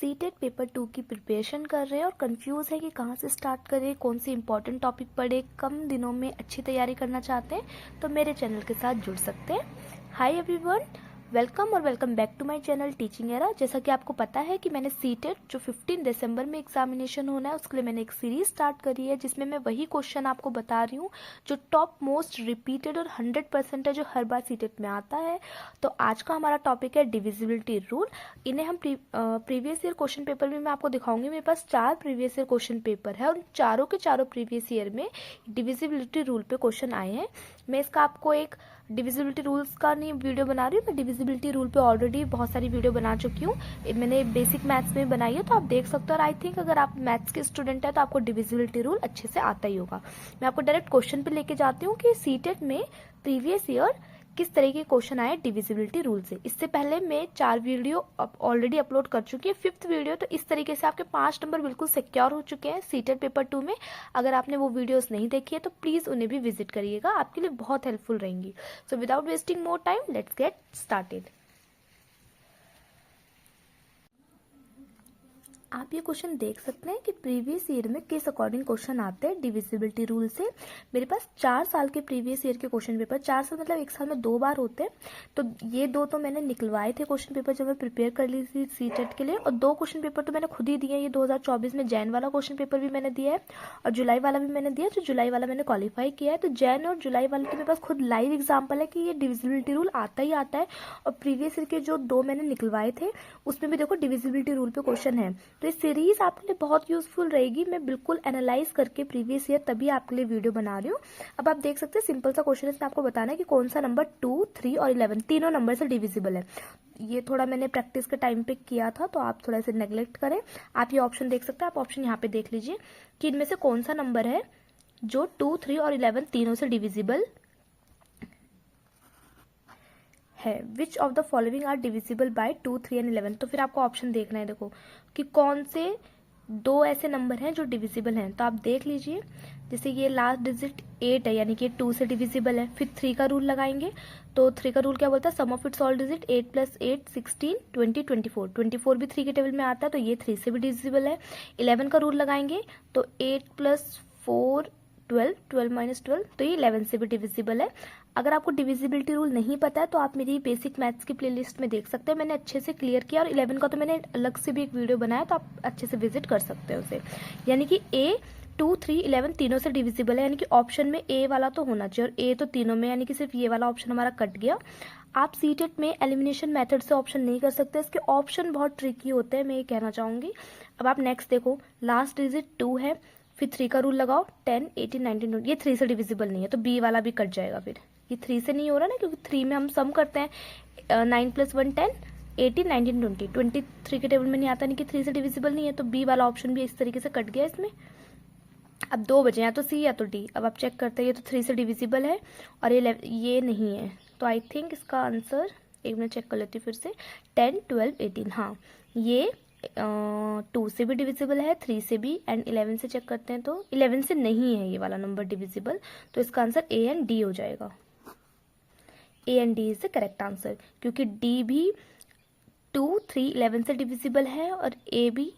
CTET paper 2 की preparation कर रहे हैं और कंफ्यूज है कि कहाँ से स्टार्ट करें, कौन सी इंपॉर्टेंट टॉपिक पढ़े, कम दिनों में अच्छी तैयारी करना चाहते हैं तो मेरे चैनल के साथ जुड़ सकते हैं। हाय एवरीवन, वेलकम और welcome back to my channel teaching era. जैसा कि आपको पता है कि मैंने सीटेट जो 15 दिसंबर में एग्जामिनेशन होना है उसके लिए मैंने एक सीरीज स्टार्ट करी है जिसमें मैं वही क्वेश्चन आपको बता रही हूँ जो टॉप मोस्ट रिपीटेड और 100% है जो हर बार सीटेट में आता है। तो आज का हमारा टॉपिक है डिविजिबिलिटी रूल। इन्हें हम प्रीवियस ईयर क्वेश्चन पेपर में मैं आपको दिखाऊंगी। मेरे पास 4 प्रीवियस ईयर क्वेश्चन पेपर है और चारों के चारों प्रीवियस ईयर में डिविजिबिलिटी रूल पे क्वेश्चन आए हैं। मैं इसका आपको एक डिविजिबिलिटी रूल्स का नहीं वीडियो बना रही हूँ, मैं डिविजिबिलिटी रूल पे ऑलरेडी बहुत सारी वीडियो बना चुकी हूँ। मैंने बेसिक मैथ्स में बनाई है तो आप देख सकते हो। और आई थिंक अगर आप मैथ्स के स्टूडेंट है तो आपको डिविजिबिलिटी रूल अच्छे से आता ही होगा। मैं आपको डायरेक्ट क्वेश्चन पे लेके जाती हूँ कि सीटेट में प्रीवियस ईयर किस तरह के क्वेश्चन आए डिविजिबिलिटी रूल से। इससे पहले मैं 4 वीडियो ऑलरेडी अपलोड कर चुकी है, 5th वीडियो। तो इस तरीके से आपके 5 नंबर बिल्कुल सिक्योर हो चुके हैं सीटेट पेपर 2 में। अगर आपने वो वीडियोस नहीं देखी है तो प्लीज उन्हें भी विजिट करिएगा, आपके लिए बहुत हेल्पफुल रहेंगी। So without wasting more time let's get started. आप ये क्वेश्चन देख सकते हैं कि प्रीवियस ईयर में किस अकॉर्डिंग क्वेश्चन आते हैं डिविजिबिलिटी रूल से। मेरे पास 4 साल के प्रीवियस ईयर के क्वेश्चन पेपर, 4 साल मतलब एक साल में 2 बार होते हैं। तो ये 2 तो मैंने निकलवाए थे क्वेश्चन पेपर जब मैं प्रिपेयर कर ली थी सीटेट के लिए, और 2 क्वेश्चन पेपर तो मैंने खुद ही दिए। ये 2024 में जैन वाला क्वेश्चन पेपर भी मैंने दिया है और जुलाई वाला भी मैंने दिया। जो जुलाई वाला मैंने क्वालिफाई किया है, तो जैन और जुलाई वाले तो मेरे पास खुद लाइव एग्जाम्पल है कि ये डिविजिबिलिटी रूल आता ही आता है। और प्रीवियस ईयर के जो 2 मैंने निकलवाए थे उसमें भी देखो डिविजिबिलिटी रूल पे क्वेश्चन है। तो ये सीरीज आपके लिए बहुत यूजफुल रहेगी। मैं बिल्कुल एनालाइज करके प्रीवियस ईयर तभी आपके लिए वीडियो बना रही हूँ। अब आप देख सकते हैं सिंपल सा क्वेश्चन है, इसमें आपको बताना है कि कौन सा नंबर 2, 3 और 11 तीनों नंबर से डिविजिबल है। ये थोड़ा मैंने प्रैक्टिस के टाइम पे किया था तो आप थोड़ा सा नेग्लेक्ट करें। आप ये ऑप्शन देख सकते हैं, आप ऑप्शन यहाँ पे देख लीजिए कि इनमें से कौन सा नंबर है जो 2, 3 और 11 तीनों से डिविजिबल है। Which of the following are divisible by 2, 3 and 11। तो फिर आपको ऑप्शन देखना है, देखो कि कौन से 2 ऐसे नंबर हैं जो डिविजिबल हैं। तो आप देख लीजिए, जैसे ये लास्ट डिजिट 8 है यानी कि 2 से डिविजिबल है। फिर 3 का रूल लगाएंगे तो 3 का रूल क्या बोलता है, सम ऑफ इट्स ऑल डिजिट 8 + 8 16 20 24। 24 भी 3 के टेबल में आता है तो ये 3 से भी डिविजिबल है। 11 का रूल लगाएंगे तो 8 + 4 12, 12 - 12 तो ये 11 से भी डिविजिबल है। अगर आपको डिविजिबिलिटी रूल नहीं पता है तो आप मेरी बेसिक मैथ्स की प्लेलिस्ट में देख सकते हैं, मैंने अच्छे से क्लियर किया। और 11 का तो मैंने अलग से भी एक वीडियो बनाया तो आप अच्छे से विजिट कर सकते हैं उसे। यानी कि ए 2, 3, 11 तीनों से डिविजिबल है, यानी कि ऑप्शन में ए वाला तो होना चाहिए और ए तो तीनों में, यानी कि सिर्फ ये वाला ऑप्शन हमारा कट गया। आप सीटेट में एलिमिनेशन मेथड से ऑप्शन नहीं कर सकते, इसके ऑप्शन बहुत ट्रिकी होते हैं, मैं ये कहना चाहूंगी। अब आप नेक्स्ट देखो, लास्ट डिजिट 2 है, फिर 3 का रूल लगाओ 10, 18, 19, 20। ये 3 से डिविजिबल नहीं है तो बी वाला भी कट जाएगा। फिर ये 3 से नहीं हो रहा ना, क्योंकि 3 में हम सम करते हैं 9 + 1 10, 18, 19, 20। 23 के टेबल में नहीं आता, नहीं कि 3 से डिविजिबल नहीं है, तो बी वाला ऑप्शन भी इस तरीके से कट गया इसमें। अब 2 बचे, या तो सी या तो डी। अब आप चेक करते हैं, ये तो 3 से डिविजिबल है और ये नहीं है। तो आई थिंक इसका आंसर, एक मिनट चेक कर लेती हूँ फिर से, 10, 12, 18। हाँ, ये 2 से भी डिविजिबल है, 3 से भी, एंड 11 से चेक करते हैं तो 11 से नहीं है ये वाला नंबर डिविजिबल। तो इसका आंसर ए एंड डी हो जाएगा। A and D is the correct answer, क्योंकि डी भी 2, 3, 11 से डिविजिबल है और ए भी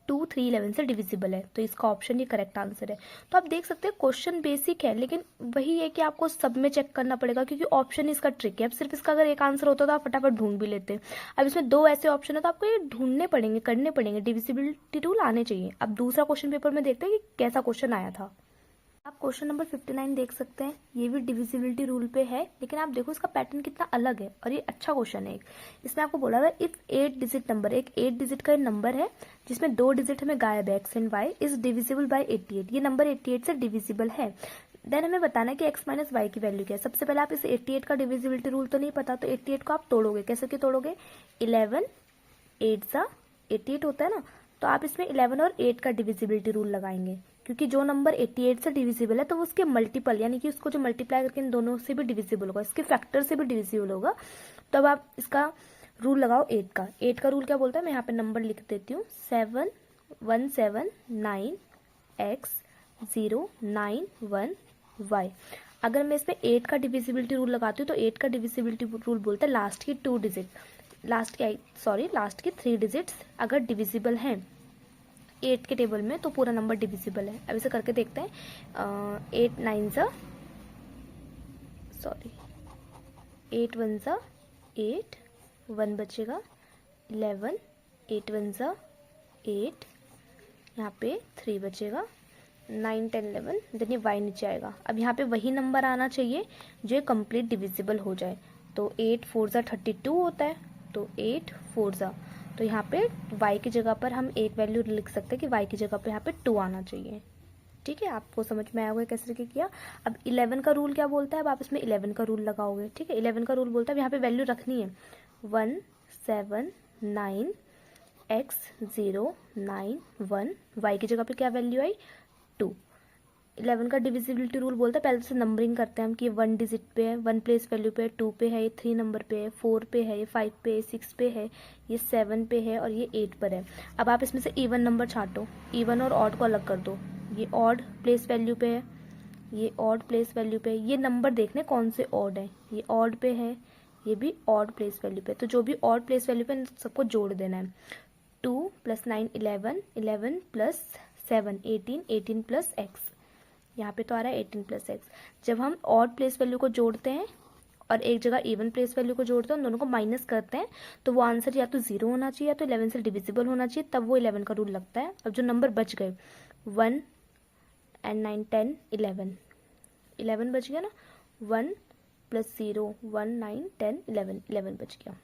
2, 3, 11 से डिविजिबल है। तो इसका ऑप्शन ये करेक्ट आंसर है। तो आप देख सकते हैं क्वेश्चन बेसिक है, लेकिन वही है कि आपको सब में चेक करना पड़ेगा क्योंकि ऑप्शन इसका ट्रिक है। अब सिर्फ इसका अगर एक आंसर होता तो आप फटाफट ढूंढ भी लेते। अब इसमें 2 ऐसे ऑप्शन है तो आपको ये ढूंढने पड़ेंगे, करने पड़ेंगे, डिविजिबिलिटी रूल आने चाहिए। अब दूसरा क्वेश्चन पेपर में देखते हैं कि कैसा क्वेश्चन आया था। आप क्वेश्चन नंबर 59 देख सकते हैं, ये भी डिविजिबिलिटी रूल पे है, लेकिन आप देखो इसका पैटर्न कितना अलग है और ये अच्छा क्वेश्चन है। इसमें आपको बोला था इफ 8 डिजिट नंबर, एक 8 डिजिट का नंबर है जिसमें 2 डिजिट हमें गायब है, X and Y, is divisible by 88। ये नंबर 88 से डिविजिबल है। देन हमें बताना है कि x - y की वैल्यू क्या है। सबसे पहले आप इस 88 का डिविजिबिलिटी रूल तो नहीं पता, तो 88 को आप तोड़ोगे, कैसे के तोड़ोगे, 11 8 सा 88 होता है ना, तो आप इसमें 11 और 8 का डिविजिबिलिटी रूल लगाएंगे, क्योंकि जो नंबर 88 से डिविजिबल है तो वो उसके मल्टीपल, यानी कि उसको जो मल्टीप्लाई करके इन दोनों से भी डिविजिबल होगा, इसके फैक्टर से भी डिविजिबल होगा। तो अब आप इसका रूल लगाओ 8 का। 8 का रूल क्या बोलता है, मैं यहाँ पे नंबर लिख देती हूँ, 7 1 7 9 x 0 9 1 y। अगर मैं इसमें 8 का डिविजिबिलिटी रूल लगाती हूँ तो 8 का डिविजिबिलिटी रूल बोलता है लास्ट की 2 डिजिट लास्ट की 3 डिजिट्स अगर डिविजिबल हैं 8 के टेबल में तो पूरा नंबर डिविजिबल है। अब इसे करके देखते हैं। 8 1 सा 8, 1 बचेगा 11, 8 1 सा 8, यहाँ पे 3 बचेगा, 9 10 11, देन ये y नीचे आएगा। अब यहाँ पे वही नंबर आना चाहिए जो कंप्लीट डिविजिबल हो जाए। तो 8 4 सा 32 होता है, तो 8 4 सा, तो यहाँ पे y की जगह पर हम एक वैल्यू लिख सकते हैं कि y की जगह पे यहाँ पे 2 आना चाहिए। ठीक है, आपको समझ में आया होगा कैसे तरीके किया। अब 11 का रूल क्या बोलता है, अब आप इसमें 11 का रूल लगाओगे। ठीक है, 11 का रूल बोलता है यहाँ पे वैल्यू रखनी है 1 7 9 x 0 9 1, y की जगह पे क्या वैल्यू आई 2। 11 का डिविजिबिलिटी रूल बोलता है, पहले से नंबरिंग करते हैं हम कि 1 डिजिट पे है, 1 प्लेस वैल्यू पे है, 2 पे है, ये 3 नंबर पे है, 4 पे है, ये 5 पे है, 6 पे है, ये 7 पे है और ये 8 पर है। अब आप इसमें से इवन नंबर छांटो, इवन और ऑड को अलग कर दो। ये ऑड प्लेस वैल्यू पे है, ये ऑड प्लेस वैल्यू पे है, ये नंबर देखने कौन से ऑड है, ये ऑड पे है, ये भी ऑड प्लेस वैल्यू पे। तो जो भी ऑड प्लेस वैल्यू पे सबको जोड़ देना है। 2 + 9 11, 11 + 7 18, 18 + x, यहाँ पे तो आ रहा है 18 + x। जब हम ऑड प्लेस वैल्यू को जोड़ते हैं और एक जगह इवन प्लेस वैल्यू को जोड़ते हैं, उन दोनों को माइनस करते हैं, तो वो आंसर या तो 0 होना चाहिए या तो 11 से डिविजिबल होना चाहिए, तब वो 11 का रूल लगता है। अब जो नंबर बच गए 1 and 9 10 11, 11 बच गया ना, 1 + 0 1 9 10 11, 11 बच गया।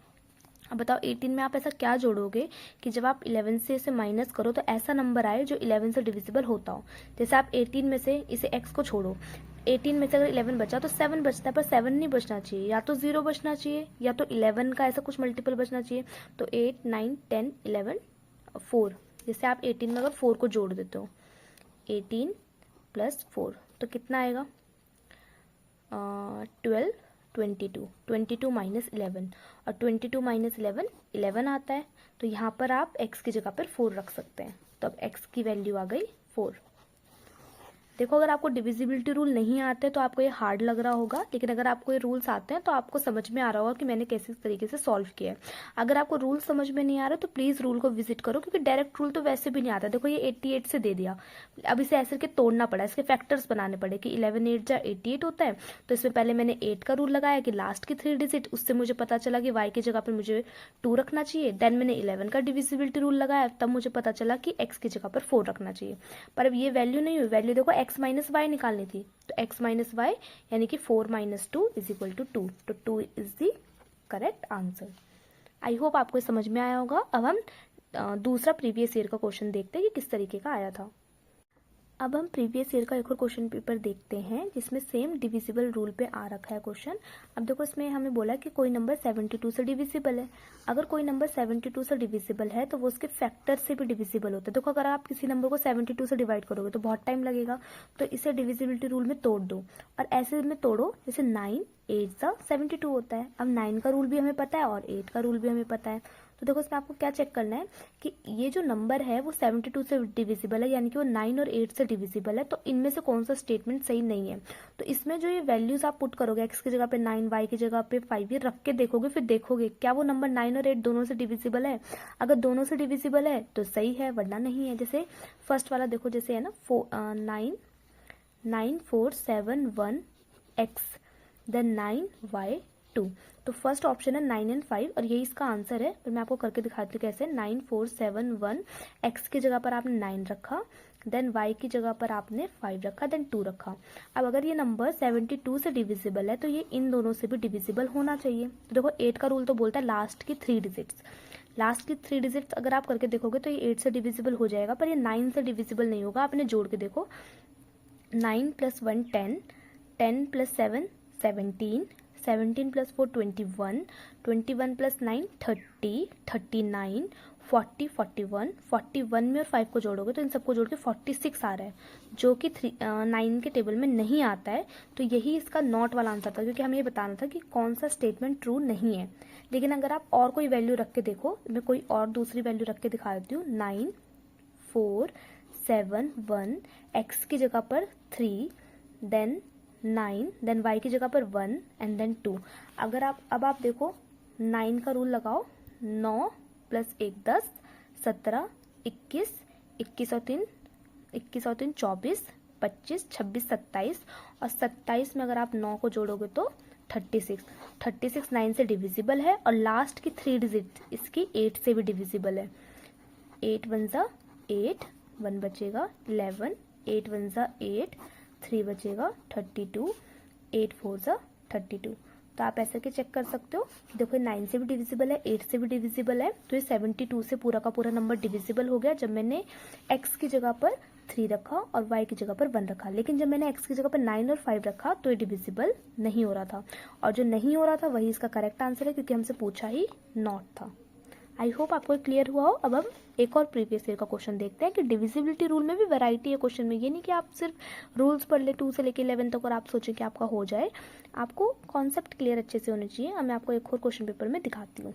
अब बताओ 18 में आप ऐसा क्या जोड़ोगे कि जब आप 11 से इसे माइनस करो तो ऐसा नंबर आए जो 11 से डिविजिबल होता हो। जैसे आप 18 में से इसे x को छोड़ो, 18 में से अगर 11 बचा तो 7 बचता है, पर 7 नहीं बचना चाहिए, या तो 0 बचना चाहिए या तो 11 का ऐसा कुछ मल्टीपल बचना चाहिए। तो 8 9 10 11 4, जैसे आप 18 में अगर 4 को जोड़ देते हो, 18 + 4 तो कितना आएगा 12 22, 22 - 11, और 22 - 11 11 आता है। तो यहाँ पर आप x की जगह पर 4 रख सकते हैं, तो अब x की वैल्यू आ गई 4। देखो अगर आपको डिविजिबिलिटी रूल नहीं आते तो आपको ये हार्ड लग रहा होगा, लेकिन अगर आपको ये रूल्स आते हैं तो आपको समझ में आ रहा होगा कि मैंने कैसे तरीके से सॉल्व किया है। अगर आपको रूल समझ में नहीं आ रहा तो प्लीज़ रूल को विजिट करो, क्योंकि डायरेक्ट रूल तो वैसे भी नहीं आता। देखो ये 88 से दे दिया, अब इसे ऐसे करके तोड़ना पड़ा, इसके फैक्टर्स बनाने पड़े कि 11 8 जा 88 होता है। तो इसमें पहले मैंने 8 का रूल लगाया कि लास्ट की 3 डिजिट, उससे मुझे पता चला कि y की जगह पर मुझे 2 रखना चाहिए। देन मैंने 11 का डिविजिबिलिटी रूल लगाया, तब मुझे पता चला कि x की जगह पर 4 रखना चाहिए। पर अब ये वैल्यू नहीं हुई, वैल्यू देखो x - y निकालनी थी, तो x - y यानी कि 4 - 2 = 2, तो 2 is the correct answer. I hope आपको समझ में आया होगा। अब हम दूसरा प्रीवियस ईयर का क्वेश्चन देखते हैं कि किस तरीके का आया था। अब हम प्रीवियस ईयर का एक और क्वेश्चन पेपर देखते हैं जिसमें सेम डिविजिबल रूल पे आ रखा है क्वेश्चन। अब देखो इसमें हमें बोला कि कोई नंबर 72 से डिविजिबल है। अगर कोई नंबर 72 से डिविजिबल है तो वो उसके फैक्टर से भी डिविजिबल होता है। देखो अगर आप किसी नंबर को 72 से डिवाइड करोगे तो बहुत टाइम लगेगा, तो इसे डिविजिबिलिटी रूल में तोड़ दो और ऐसे में तोड़ो जैसे 9 8 सा 72 होता है। अब 9 का रूल भी हमें पता है और 8 का रूल भी हमें पता है। तो देखो इसमें आपको क्या चेक करना है कि ये जो नंबर है वो 72 से डिविजिबल है, यानी कि वो 9 और 8 से डिविजिबल है। तो इनमें से कौन सा स्टेटमेंट सही नहीं है। तो इसमें जो ये वैल्यूज आप पुट करोगे, x की जगह पे 9, y की जगह पे 5, ये रख के देखोगे, फिर देखोगे क्या वो नंबर 9 और 8 दोनों से डिविजिबल है। अगर दोनों से डिविजिबल है तो सही है, वरना नहीं है। जैसे फर्स्ट वाला देखो, जैसे है ना 9 4 7 1 x देन 9 y 2, तो फर्स्ट ऑप्शन है 9 और 5 और यही इसका आंसर है। फिर मैं आपको करके दिखाती हूँ कैसे। 9 4 7 1, x की जगह पर आपने 9 रखा, देन y की जगह पर आपने 5 रखा, देन 2 रखा। अब अगर ये नंबर 72 से डिविजिबल है तो ये इन दोनों से भी डिविजिबल होना चाहिए। तो देखो 8 का रूल तो बोलता है लास्ट की 3 डिजिट्स, लास्ट की 3 डिजिट्स अगर आप करके देखोगे तो ये 8 से डिविजिबल हो जाएगा, पर ये 9 से डिविजिबल नहीं होगा। आपने जोड़ के देखो, 9 + 1 10, 10 + 7 17, 17 + 4 21, 21 + 9 30, 39, 40 41, 41 में और 5 को जोड़ोगे तो इन सबको जोड़ के 46 आ रहा है, जो कि 9 के टेबल में नहीं आता है। तो यही इसका नॉट वाला आंसर था, क्योंकि हमें ये बताना था कि कौन सा स्टेटमेंट ट्रू नहीं है। लेकिन अगर आप और कोई वैल्यू रख के देखो, मैं कोई और दूसरी वैल्यू रख के दिखा देती हूँ। 9 4 7 1, x की जगह पर 3, देन 9, देन y की जगह पर 1 एंड देन 2। अगर आप अब आप देखो 9 का रूल लगाओ, 9 प्लस 1 10, 17, 21, 21 और 3 24, 25, 26, 27 और 27 में अगर आप 9 को जोड़ोगे तो 36। 36 9 से डिविजिबल है और लास्ट की 3 डिजिट इसकी 8 से भी डिविजिबल है। 8 1 ज़ा 8, 1 बचेगा 11, 8 1 ज़ा 8, 3 बचेगा 32, 8 4 ज़ा 32। तो आप ऐसे के चेक कर सकते हो, देखो 9 से भी डिविजिबल है, 8 से भी डिविजिबल है, तो ये 72 से पूरा का पूरा नंबर डिविजिबल हो गया जब मैंने x की जगह पर 3 रखा और y की जगह पर 1 रखा। लेकिन जब मैंने x की जगह पर 9 और 5 रखा तो ये डिविजिबल नहीं हो रहा था, और जो नहीं हो रहा था वही इसका करेक्ट आंसर है, क्योंकि हमसे पूछा ही नॉट था। आई होप आपको क्लियर हुआ हो। अब हम एक और प्रीवियस ईयर का क्वेश्चन देखते हैं कि डिविजिबिलिटी रूल में भी वैरायटी है क्वेश्चन में। ये नहीं कि आप सिर्फ रूल्स पढ़ ले 2 से लेकर 11 तक और आप सोचें कि आपका हो जाए, आपको कॉन्सेप्ट क्लियर अच्छे से होने चाहिए। अब मैं आपको एक और क्वेश्चन पेपर में दिखाती हूँ।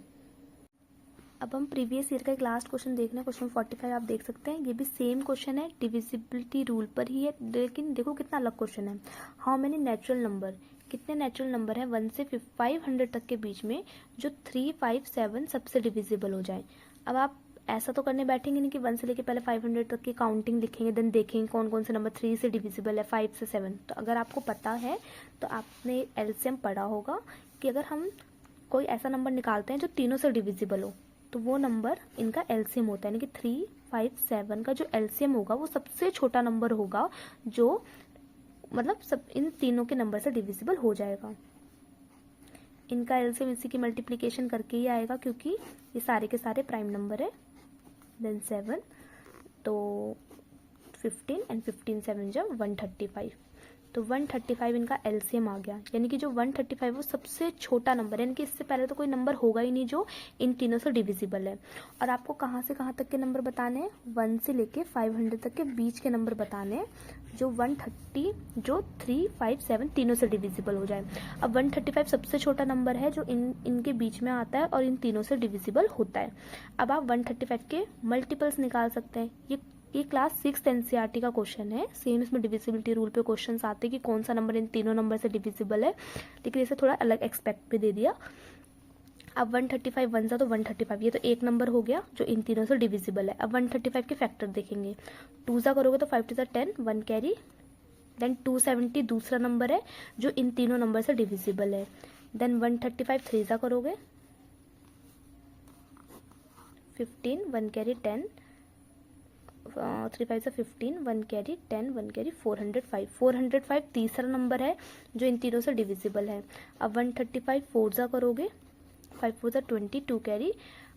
अब हम प्रीवियस ईयर का एक लास्ट क्वेश्चन देख रहे हैं, क्वेश्चन 45 आप देख सकते हैं। ये भी सेम क्वेश्चन है, डिविजिबिलिटी रूल पर ही है, लेकिन देखो कितना अलग क्वेश्चन है। हाउ मेनी नेचुरल नंबर, कितने नेचुरल नंबर है 1 से 500 तक के बीच में जो 3 5 7 सबसे डिविजिबल हो जाए। अब आप ऐसा तो करने बैठेंगे नहीं कि 1 से लेके पहले 500 तक की काउंटिंग लिखेंगे, देन देखेंगे कौन कौन से नंबर 3 से डिविजिबल है, 5 से 7। तो अगर आपको पता है तो आपने एलसीएम पढ़ा होगा कि अगर हम कोई ऐसा नंबर निकालते हैं जो तीनों से डिविजिबल हो तो वो नंबर इनका एलसीएम होता है, यानी कि 3 5 7 का जो एलसीएम होगा वो सबसे छोटा नंबर होगा जो मतलब सब इन तीनों के नंबर से डिविजिबल हो जाएगा। इनका एलसीएम इसी की मल्टीप्लिकेशन करके ही आएगा, क्योंकि ये सारे के सारे प्राइम नंबर है। देन 7 तो 15 एंड 15 7 जब 135, तो 135 इनका एलसीएम आ गया, यानी कि जो 135 वो सबसे छोटा नंबर है, यानी कि इससे पहले तो कोई नंबर होगा ही नहीं जो इन तीनों से डिविजिबल है। और आपको कहाँ से कहाँ तक के नंबर बताने हैं, 1 से लेके 500 तक के बीच के नंबर बताने हैं जो 130 जो 3 5 7 तीनों से डिविजिबल हो जाए। अब 135 सबसे छोटा नंबर है जो इनके बीच में आता है और इन तीनों से डिविजिबल होता है। अब आप 135 के मल्टीपल्स निकाल सकते हैं। ये क्लास 6 एनसीईआरटी का क्वेश्चन है। सेम इसमें डिविजिबिलिटी रूल पे क्वेश्चंस आते हैं कि कौन सा नंबर इन तीनों नंबर से डिविजिबल है, लेकिन इसे थोड़ा अलग एक्सपेक्ट पे दे दिया। अब 135 1 सा तो 135, ये तो एक नंबर हो गया जो इन तीनों से डिविजिबल है। अब 135 के फैक्टर देखेंगे, 2 सा करोगे तो 5 2 सा 10, 1 कैरी। देन 270 दूसरा नंबर है जो इन तीनों नंबर से डिविजिबल है। देन 135 3 सा करोगे 15, 1 कैरी 10, 3 5 15, 1 कैरी 10, 1 कैरी 405। 405 तीसरा नंबर है जो इन तीनों से डिविजिबल है। अब 135 4 सा करोगे, 5 4 सा 20, 2 कैरी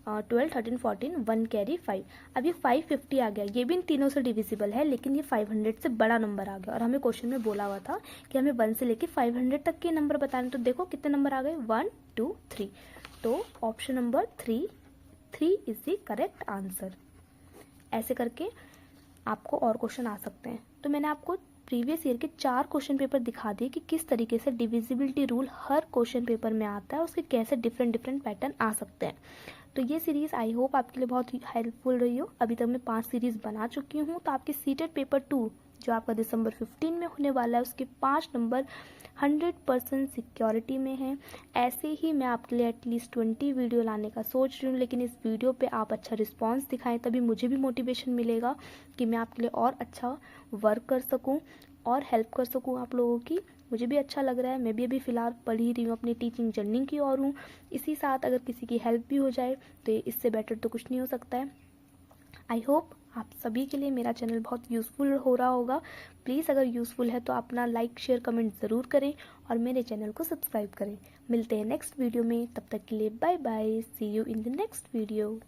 12, 13 14, 1 कैरी 5। अब ये 550 आ गया, ये भी इन तीनों से डिविजिबल है, लेकिन ये 500 से बड़ा नंबर आ गया। और हमें क्वेश्चन में बोला हुआ था कि हमें 1 से लेके 500 तक के नंबर बताने, तो देखो कितने नंबर आ गए, 1 2 3। तो option number 3 is the correct answer. ऐसे करके आपको और क्वेश्चन आ सकते हैं। तो मैंने आपको प्रीवियस ईयर के 4 क्वेश्चन पेपर दिखा दिए कि किस तरीके से डिविजिबिलिटी रूल हर क्वेश्चन पेपर में आता है, उसके कैसे डिफरेंट पैटर्न आ सकते हैं। तो ये सीरीज़ आई होप आपके लिए बहुत हेल्पफुल रही हो। अभी तक मैं 5 सीरीज़ बना चुकी हूँ, तो आपके सीटेड पेपर 2 जो आपका दिसंबर 15 में होने वाला है उसके 5 नंबर 100% सिक्योरिटी में है। ऐसे ही मैं आपके लिए एटलीस्ट 20 वीडियो लाने का सोच रही हूँ, लेकिन इस वीडियो पे आप अच्छा रिस्पांस दिखाएं, तभी मुझे भी मोटिवेशन मिलेगा कि मैं आपके लिए और अच्छा वर्क कर सकूँ और हेल्प कर सकूँ आप लोगों की। मुझे भी अच्छा लग रहा है, मैं भी अभी फ़िलहाल पढ़ ही रही हूँ, अपनी टीचिंग जर्नी की ओर हूँ। इसी साथ अगर किसी की हेल्प भी हो जाए तो इससे बेटर तो कुछ नहीं हो सकता है। आई होप आप सभी के लिए मेरा चैनल बहुत यूज़फुल हो रहा होगा। प्लीज़ अगर यूज़फुल है तो अपना लाइक शेयर कमेंट ज़रूर करें और मेरे चैनल को सब्सक्राइब करें। मिलते हैं नेक्स्ट वीडियो में, तब तक के लिए bye bye, see you in the next video.